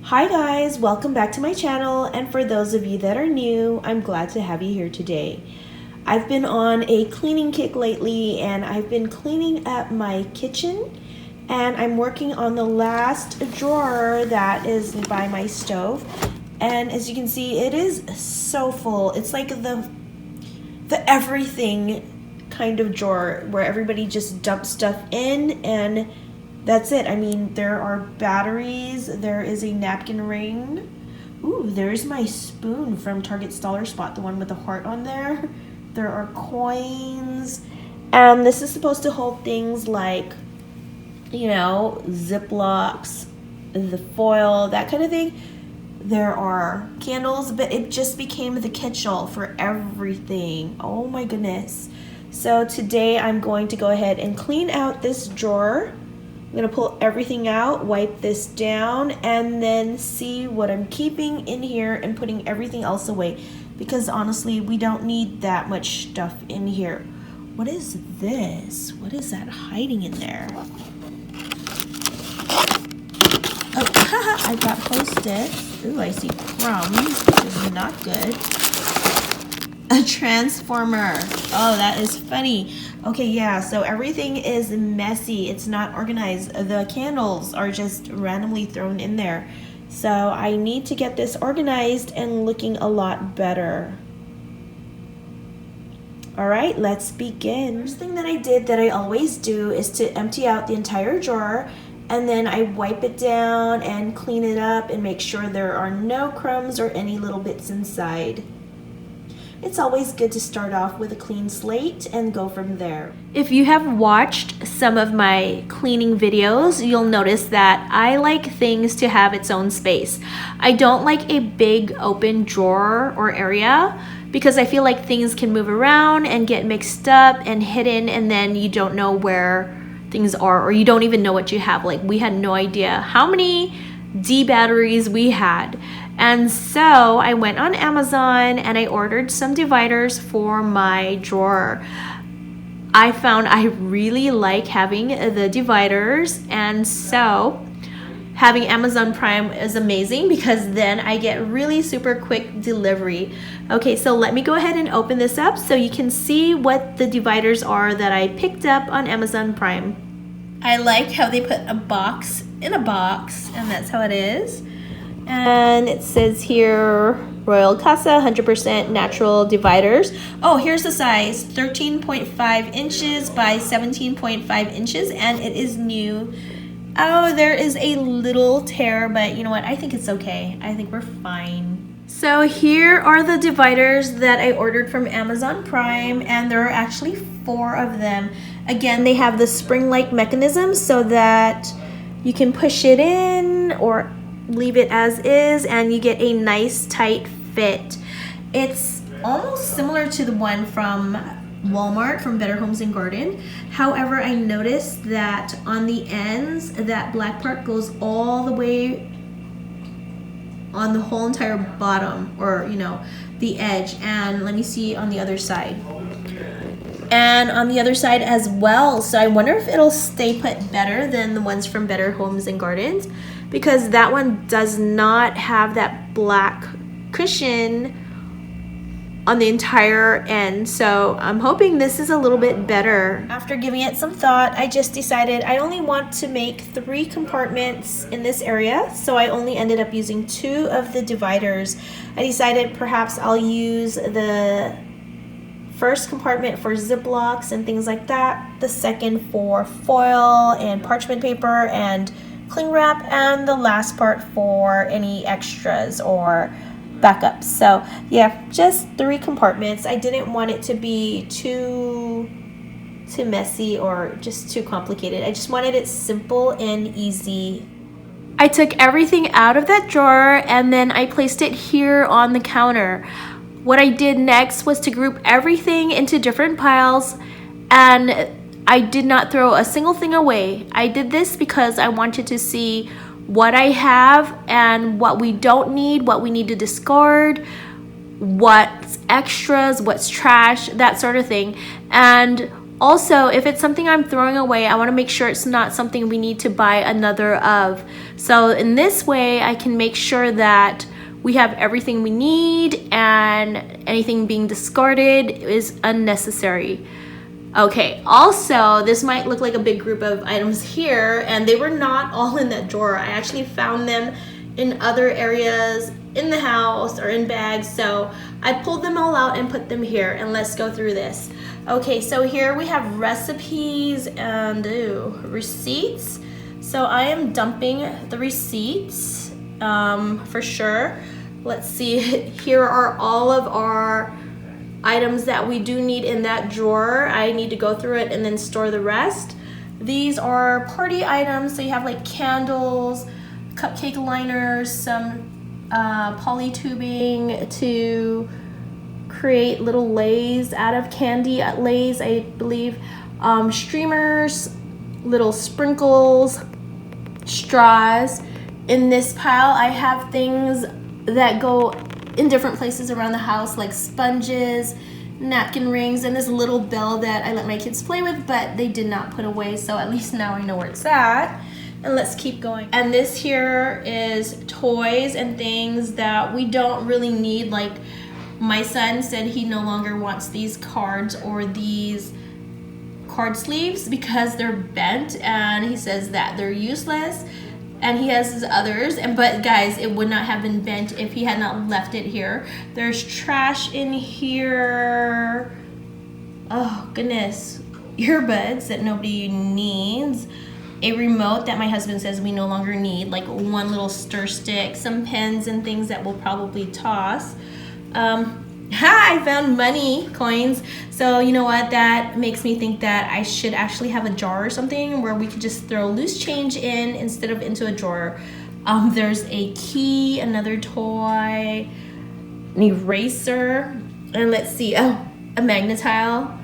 Hi guys, welcome back to my channel, and for those of you that are new, I'm glad to have you here today. I've been on a cleaning kick lately and I've been cleaning up my kitchen, and I'm working on the last drawer that is by my stove. And as you can see, it is so full. It's like the everything kind of drawer where everybody just dumps stuff in and that's it. I mean, there are batteries, there is a napkin ring. Ooh, there's my spoon from Target's Dollar Spot, the one with the heart on there. There are coins. And this is supposed to hold things like, you know, Ziplocs, the foil, that kind of thing. There are candles, but it just became the catch-all for everything. Oh my goodness. So today I'm going to go ahead and clean out this drawer. I'm gonna pull everything out, wipe this down, and then see what I'm keeping in here and putting everything else away, because honestly, we don't need that much stuff in here. What is this? What is that hiding in there? Oh, I got Post-its. Ooh, I see crumbs, which is not good. A transformer. Oh, that is funny. Okay, yeah, so everything is messy. It's not organized. The candles are just randomly thrown in there. So I need to get this organized and looking a lot better. All right, let's begin. First thing that I did that I always do is to empty out the entire drawer, and then I wipe it down and clean it up and make sure there are no crumbs or any little bits inside. It's always good to start off with a clean slate and go from there. If you have watched some of my cleaning videos, you'll notice that I like things to have its own space. I don't like a big open drawer or area because I feel like things can move around and get mixed up and hidden, and then you don't know where things are, or you don't even know what you have. Like, we had no idea how many D batteries we had. And so I went on Amazon and I ordered some dividers for my drawer. I found I really like having the dividers, and so having Amazon Prime is amazing because then I get really super quick delivery. Okay, so let me go ahead and open this up so you can see what the dividers are that I picked up on Amazon Prime. I like how they put a box in a box, and that's how it is. And it says here, Royal Casa 100% natural dividers. Oh, here's the size, 13.5 inches by 17.5 inches, and it is new. Oh, there is a little tear, but you know what? I think it's okay. I think we're fine. So here are the dividers that I ordered from Amazon Prime, and there are actually 4 of them. Again, they have the spring-like mechanism so that you can push it in or leave it as is, and you get a nice tight fit. It's almost similar to the one from Walmart, from Better Homes and Garden. However, I noticed that on the ends, that black part goes all the way on the whole entire bottom, or you know, the edge. And let me see on the other side. And on the other side as well. So I wonder if it'll stay put better than the ones from Better Homes and Gardens, because that one does not have that black cushion on the entire end. So I'm hoping this is a little bit better. After giving it some thought, I just decided I only want to make 3 compartments in this area, so I only ended up using 2 of the dividers. I decided perhaps I'll use the first compartment for Ziplocs and things like that, the second for foil and parchment paper and cling wrap, and the last part for any extras or backups. So yeah, just 3 compartments. I didn't want it to be too messy or just too complicated. I just wanted it simple and easy. I took everything out of that drawer and then I placed it here on the counter. What I did next was to group everything into different piles, and I did not throw a single thing away. I did this because I wanted to see what I have and what we don't need, what we need to discard, what's extras, what's trash, that sort of thing. And Also, if it's something I'm throwing away, I want to make sure it's not something we need to buy another of. So in this way, I can make sure that we have everything we need and anything being discarded is unnecessary. Okay, also, this might look like a big group of items here, and they were not all in that drawer. I actually found them in other areas in the house or in bags, so I pulled them all out and put them here, and let's go through this. Okay, so here we have recipes and receipts. So I am dumping the receipts for sure. Let's see, here are all of our items that we do need in that drawer. I need to go through it and then store the rest. These are party items, so you have like candles, cupcake liners, some poly tubing to create little lays out of candy lays, I believe, streamers, little sprinkles, straws. In this pile I have things that go in different places around the house, like sponges, napkin rings, and this little bell that I let my kids play with, but they did not put away, so at least now I know where it's at. And let's keep going. And this here is toys and things that we don't really need. Like my son said he no longer wants these cards or these card sleeves because they're bent, and he says that they're useless. And he has his others, but guys, it would not have been bent if he had not left it here. There's trash in here. Oh goodness, earbuds that nobody needs, a remote that my husband says we no longer need, like one little stir stick, some pens and things that we'll probably toss. I found money coins, so you know what, that makes me think that I should actually have a jar or something where we could just throw loose change in instead of into a drawer. There's a key, another toy, an eraser, and let's see, a magnetile,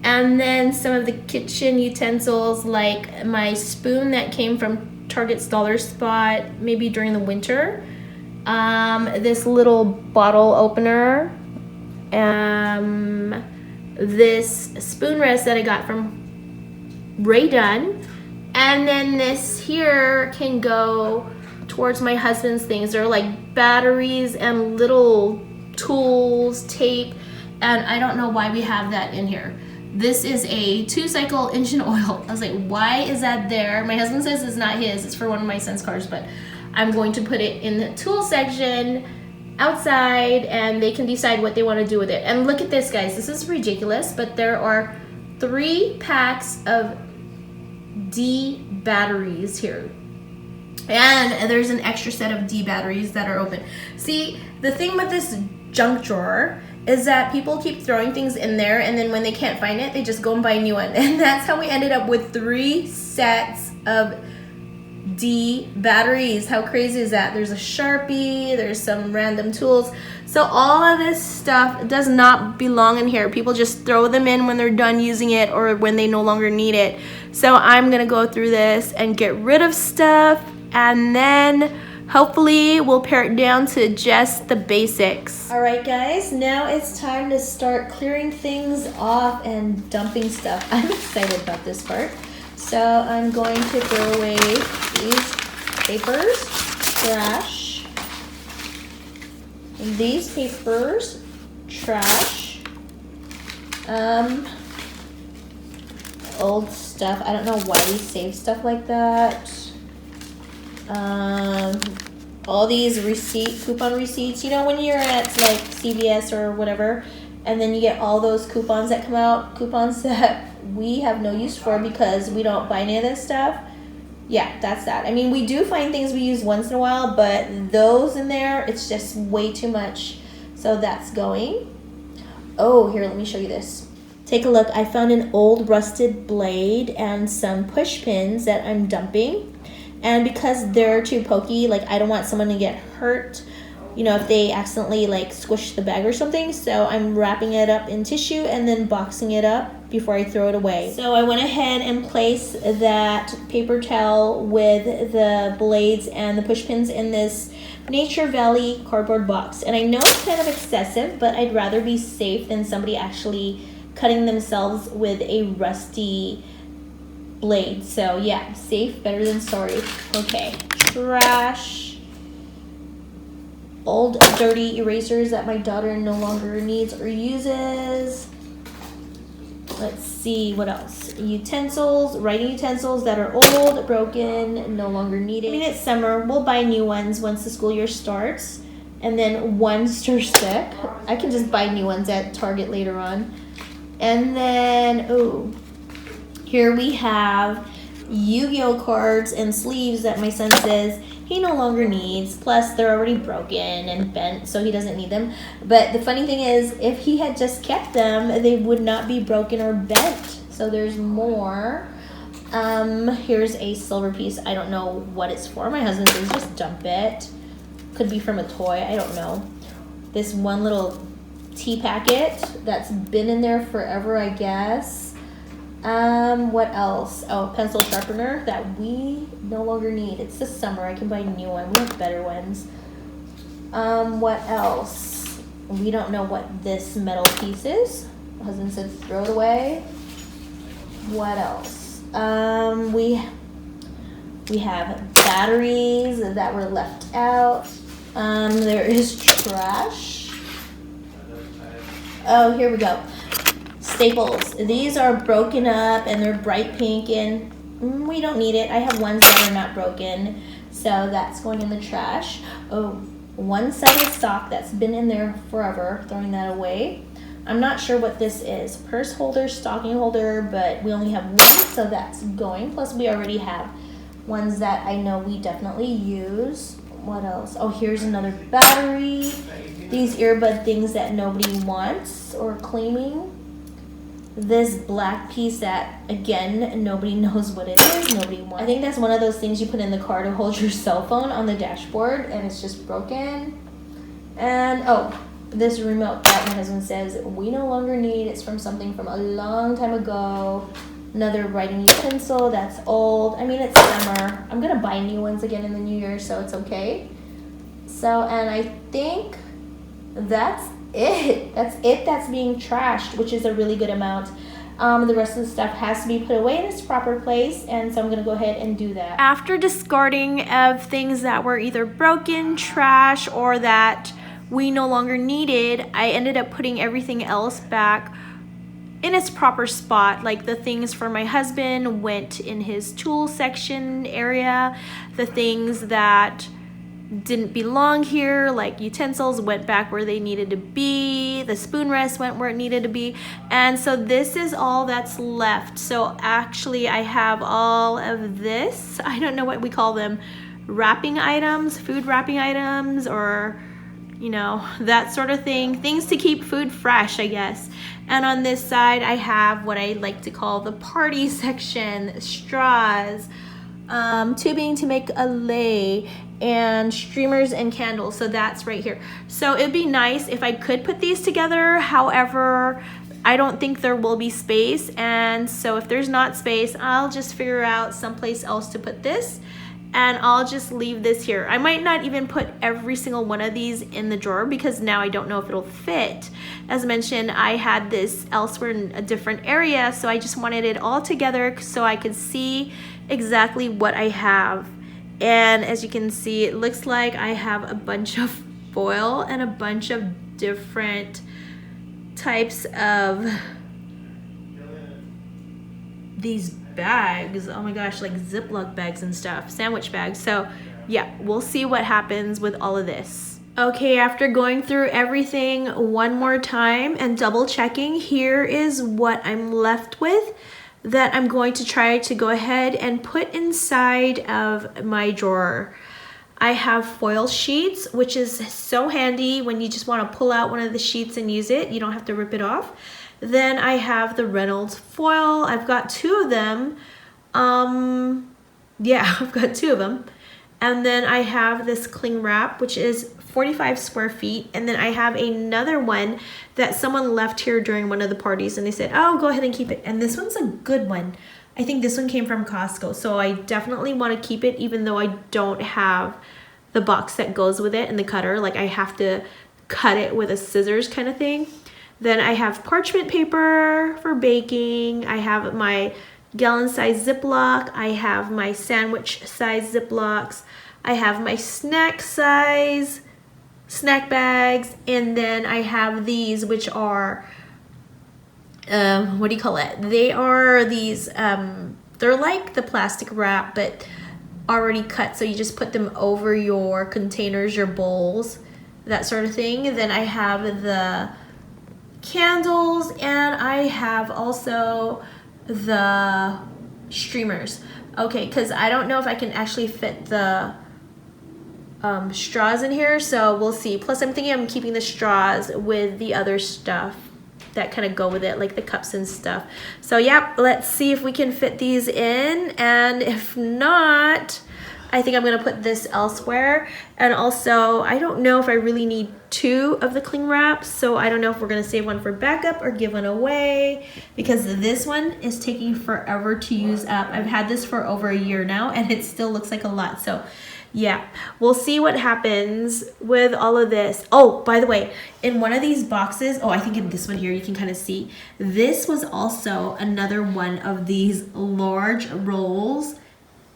and then some of the kitchen utensils, like my spoon that came from Target's Dollar Spot maybe during the winter, this little bottle opener, this spoon rest that I got from Ray Dunn, and then this here can go towards my husband's things. They're like batteries and little tools, tape, and I don't know why we have that in here. This is a 2-cycle engine oil. I was like, why is that there? My husband says it's not his, it's for one of my son's cars, but I'm going to put it in the tool section outside, and they can decide what they want to do with it. And look at this, guys, this is ridiculous, but there are 3 packs of D batteries here, and there's an extra set of D batteries that are open. See, the thing with this junk drawer is that people keep throwing things in there, and then when they can't find it, they just go and buy a new one. And that's how we ended up with 3 sets of D batteries. How crazy is that? There's a Sharpie, there's some random tools. So all of this stuff does not belong in here. People just throw them in when they're done using it or when they no longer need it. So I'm gonna go through this and get rid of stuff, and then hopefully we'll pare it down to just the basics. All right, guys, now it's time to start clearing things off and dumping stuff. I'm excited about this part. So I'm going to throw away these papers, trash. These papers, trash. Old stuff. I don't know why we save stuff like that. All these coupon receipts. You know, when you're at like CVS or whatever, and then you get all those coupons that come out, coupons that we have no use for because we don't buy any of this stuff. Yeah, that's that. I mean, we do find things we use once in a while, but those in there, it's just way too much. So that's going. Oh, here, let me show you this. Take a look. I found an old rusted blade and some push pins that I'm dumping. And because they're too pokey, like I don't want someone to get hurt, you know, if they accidentally like squish the bag or something. So I'm wrapping it up in tissue and then boxing it up before I throw it away. So I went ahead and placed that paper towel with the blades and the push pins in this Nature Valley cardboard box. And I know it's kind of excessive, but I'd rather be safe than somebody actually cutting themselves with a rusty blade. So yeah, safe, better than sorry. Okay, trash. Old dirty erasers that my daughter no longer needs or uses. Let's see, what else? Utensils, writing utensils that are old, broken, no longer needed. I mean, it's summer. We'll buy new ones once the school year starts. And then once they're sick, I can just buy new ones at Target later on. And then, oh, here we have Yu-Gi-Oh cards and sleeves that my son says he no longer needs. Plus, they're already broken and bent, so he doesn't need them. But the funny thing is, if he had just kept them, they would not be broken or bent. So there's more. Here's a silver piece. I don't know what it's for. My husband says just dump it. Could be from a toy. I don't know. This one little tea packet that's been in there forever, I guess. What else? Oh, pencil sharpener that we no longer need. It's the summer. I can buy a new one. We have better ones. What else? We don't know what this metal piece is. My husband said throw it away. What else? We have batteries that were left out. There is trash. Oh, here we go. Staples. These are broken up and they're bright pink and we don't need it. I have ones that are not broken, so that's going in the trash. Oh, one-sided sock that's been in there forever, throwing that away. I'm not sure what this is. Purse holder, stocking holder, but we only have one, so that's going. Plus we already have ones that I know we definitely use. What else? Oh, here's another battery. These earbud things that nobody wants or claiming. This black piece that, again, nobody knows what it is. Nobody wants. I think that's one of those things you put in the car to hold your cell phone on the dashboard, and it's just broken. And, oh, this remote that my husband says we no longer need. It's from something from a long time ago. Another writing utensil that's old. I mean, it's summer. I'm going to buy new ones again in the new year, so it's okay. So, and I think that's it. That's being trashed, which is a really good amount. The rest of the stuff has to be put away in its proper place, and so I'm going to go ahead and do that. After discarding of things that were either broken, trash, or that we no longer needed, I ended up putting everything else back in its proper spot. Like the things for my husband went in his tool section area. The things that didn't belong here, like utensils, went back where they needed to be. The spoon rest went where it needed to be. And so this is all that's left. So actually I have all of this. I don't know what we call them. Wrapping items, food wrapping items, or you know, that sort of thing. Things to keep food fresh, I guess. And on this side, I have what I like to call the party section. Straws, tubing to make a lei, and streamers and candles. So that's right here. So it'd be nice if I could put these together. However, I don't think there will be space. And so if there's not space, I'll just figure out someplace else to put this. And I'll just leave this here. I might not even put every single one of these in the drawer because now I don't know if it'll fit. As mentioned, I had this elsewhere in a different area, so I just wanted it all together so I could see exactly what I have. And as you can see, it looks like I have a bunch of foil and a bunch of different types of these bags. Oh my gosh, like Ziploc bags and stuff, sandwich bags. So yeah, we'll see what happens with all of this. Okay, after going through everything one more time and double checking, here is what I'm left with that I'm going to try to go ahead and put inside of my drawer. I have foil sheets, which is so handy when you just want to pull out one of the sheets and use it. You don't have to rip it off. Then I have the Reynolds foil. I've got two of them. Yeah, I've got two of them. And then I have this cling wrap, which is 45 square feet. And then I have another one that someone left here during one of the parties and they said, oh, go ahead and keep it. And this one's a good one. I think this one came from Costco. So I definitely want to keep it, even though I don't have the box that goes with it and the cutter. Like I have to cut it with a scissors kind of thing. Then I have parchment paper for baking. I have my gallon size Ziploc. I have my sandwich size Ziplocs. I have my snack size snack bags. And then I have these, which are, what do you call it? They are these, they're like the plastic wrap, but already cut. So you just put them over your containers, your bowls, that sort of thing. Then I have the candles, and I have also the streamers. Okay, because I don't know if I can actually fit the straws in here, so we'll see. Plus I'm thinking I'm keeping the straws with the other stuff that kind of go with it, like the cups and stuff. So yeah, let's see if we can fit these in, and if not, I think I'm gonna put this elsewhere. And also, I don't know if I really need 2 of the cling wraps, so I don't know if we're gonna save one for backup or give one away, because this one is taking forever to use up. I've had this for over a year now, and it still looks like a lot. So yeah, we'll see what happens with all of this. Oh, by the way, in one of these boxes, I think in this one here, you can kind of see, this was also another one of these large rolls.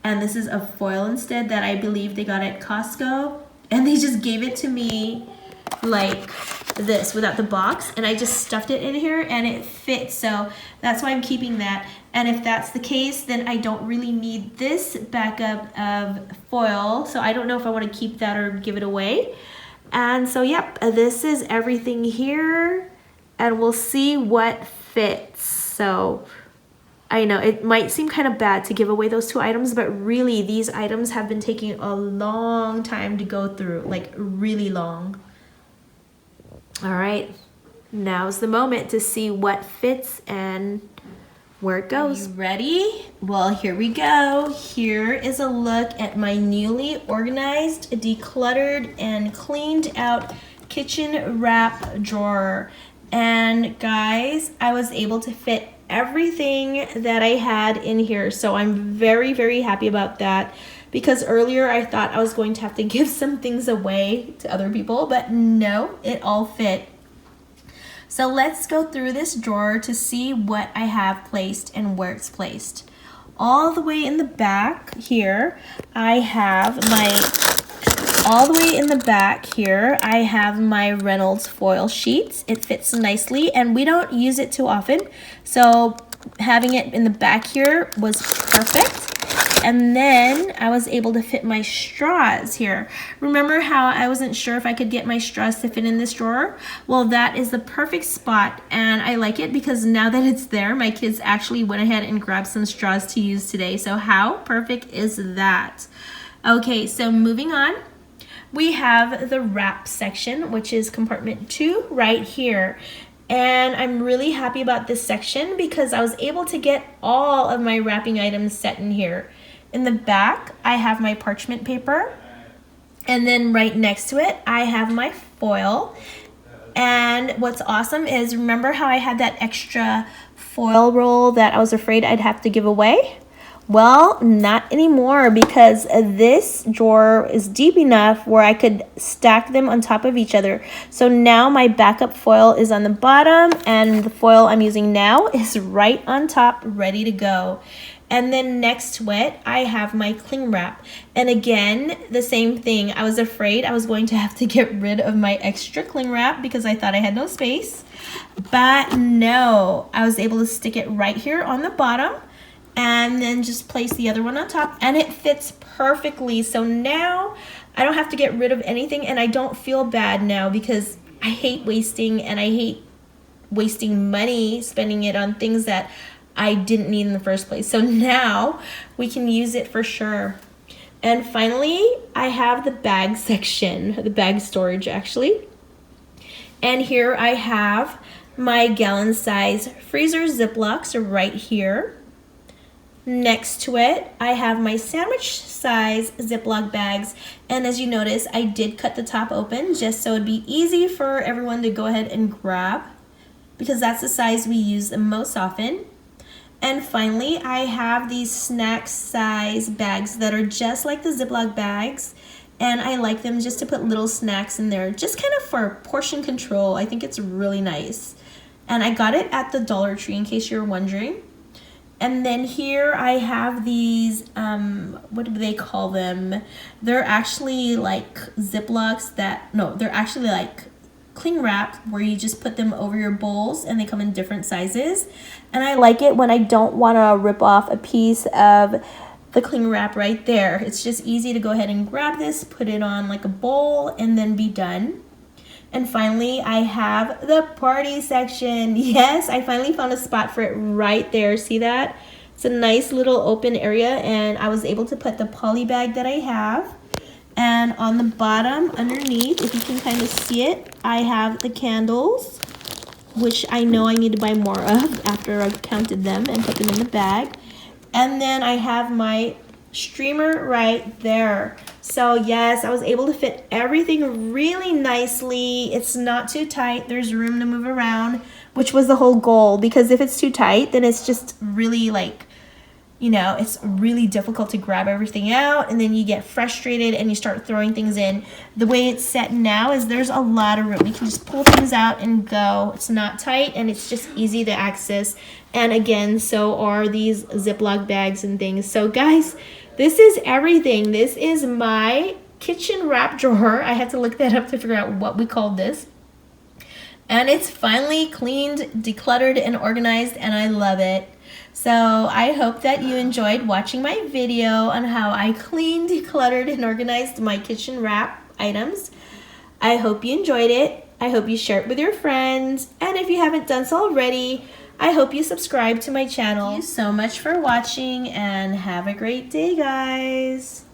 And this is a foil instead that I believe they got at Costco. And they just gave it to me like this without the box. And I just stuffed it in here and it fits. So that's why I'm keeping that. And if that's the case, then I don't really need this backup of foil. So I don't know if I want to keep that or give it away. And so, yep, this is everything here. And we'll see what fits. So I know it might seem kind of bad to give away those 2 items, but really these items have been taking a long time to go through, like really long. All right, now's the moment to see what fits and where it goes. Are you ready? Well, here we go. Here is a look at my newly organized, decluttered, and cleaned out kitchen wrap drawer. And guys, I was able to fit everything that I had in here, so I'm very, very happy about that, because earlier I thought I was going to have to give some things away to other people, but no, it all fit. So let's go through this drawer to see what I have placed and where it's placed. All the way in the back here, I have my Reynolds foil sheets. It fits nicely, and we don't use it too often, so having it in the back here was perfect. And then I was able to fit my straws here. Remember how I wasn't sure if I could get my straws to fit in this drawer? Well, that is the perfect spot, and I like it because now that it's there, my kids actually went ahead and grabbed some straws to use today. So how perfect is that? Okay, so moving on. We have the wrap section, which is compartment 2 right here. And I'm really happy about this section because I was able to get all of my wrapping items set in here. In the back, I have my parchment paper. And then right next to it, I have my foil. And what's awesome is, remember how I had that extra foil roll that I was afraid I'd have to give away? Well, not anymore, because this drawer is deep enough where I could stack them on top of each other. So now my backup foil is on the bottom, and the foil I'm using now is right on top, ready to go. And then next to it, I have my cling wrap. And again, the same thing. I was afraid I was going to have to get rid of my extra cling wrap because I thought I had no space. But no, I was able to stick it right here on the bottom, and then just place the other one on top, and it fits perfectly. So now I don't have to get rid of anything, and I don't feel bad now because I hate wasting, and I hate wasting money spending it on things that I didn't need in the first place. So now we can use it for sure. And finally, I have the bag section, the bag storage actually. And here I have my gallon size freezer Ziplocs right here. Next to it, I have my sandwich size Ziploc bags, and as you notice, I did cut the top open just so it'd be easy for everyone to go ahead and grab, because that's the size we use the most often. And finally, I have these snack size bags that are just like the Ziploc bags, and I like them just to put little snacks in there, just kind of for portion control. I think it's really nice. And I got it at the Dollar Tree, in case you're wondering. And then here I have these, what do they call them? They're actually like Ziplocs they're actually like cling wrap where you just put them over your bowls, and they come in different sizes. And I like it when I don't want to rip off a piece of the cling wrap right there. It's just easy to go ahead and grab this, put it on like a bowl, and then be done. And finally, I have the party section. Yes, I finally found a spot for it right there. See that? It's a nice little open area, and I was able to put the poly bag that I have. And on the bottom, underneath, if you can kind of see it, I have the candles, which I know I need to buy more of after I've counted them and put them in the bag. And then I have my streamer right there. So yes, I was able to fit everything really nicely. It's not too tight. There's room to move around, which was the whole goal, because if it's too tight, then it's just really like, you know, it's really difficult to grab everything out, and then you get frustrated and you start throwing things in. The way it's set now is there's a lot of room. You can just pull things out and go. It's not tight, and it's just easy to access. And again, so are these Ziploc bags and things. So guys, this is everything. This is my kitchen wrap drawer. I had to look that up to figure out what we called this. And it's finally cleaned, decluttered, and organized, and I love it. So I hope that you enjoyed watching my video on how I cleaned, decluttered, and organized my kitchen wrap items. I hope you enjoyed it. I hope you share it with your friends. And if you haven't done so already, I hope you subscribe to my channel. Thank you so much for watching, and have a great day, guys.